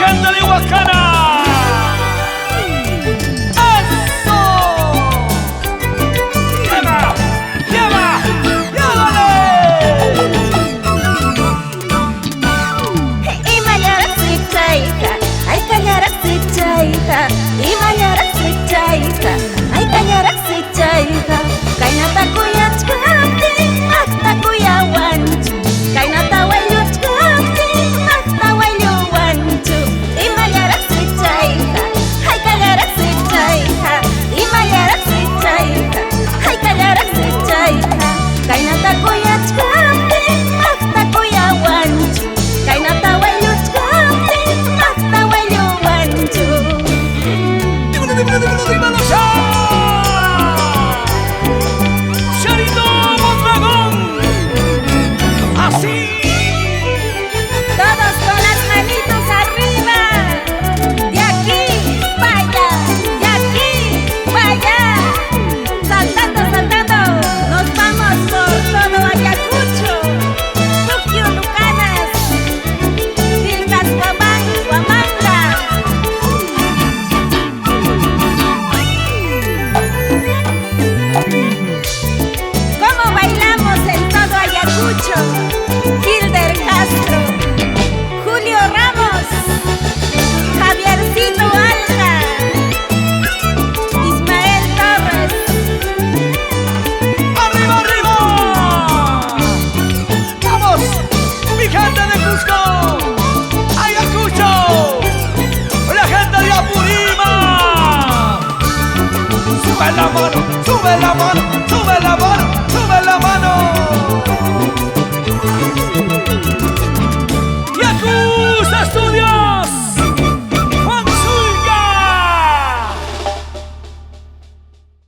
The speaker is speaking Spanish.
gente de Huascana. ¡Eso! ¡Lleva! ¡Lleva! ¡Llévale! Imayarak sitchaika, ay kallarak sitchaika. Imayarak sitchaika, ay kallarak sitchaika. Kainata kuyachkapti, makta kuyawanchu. Kainata wayuchkapti, makta wayuwanchu. Imayarak sitchaika, ay kallarak sitchaika. Imayarak sitchaika, ay kallarak sitchaika. Kainata kuyachkapti, makta kuyawanchu. Kainata wayuchkapti, makta wayuwanchu. ¡Dímelo ya! ¡Charito Mondragón! ¡Así! Todos con las manitos arriba. De aquí para allá, de aquí para allá. Saltando, saltando, nos vamos por todo Ayacucho. Puquio, Lucanas, Vilcas, Huamán, Huamanga. ¿Cómo bailamos en todo Ayacucho? Hilder Castro, Julio Ramos, Javiercito Alga, Ismael Torres. ¡Arriba, arriba! ¡Vamos! ¡Mi gente de Cusco! ¡Ayacucho! ¡La gente de Apurímac! ¡Sube la mano! ¡Sube la mano!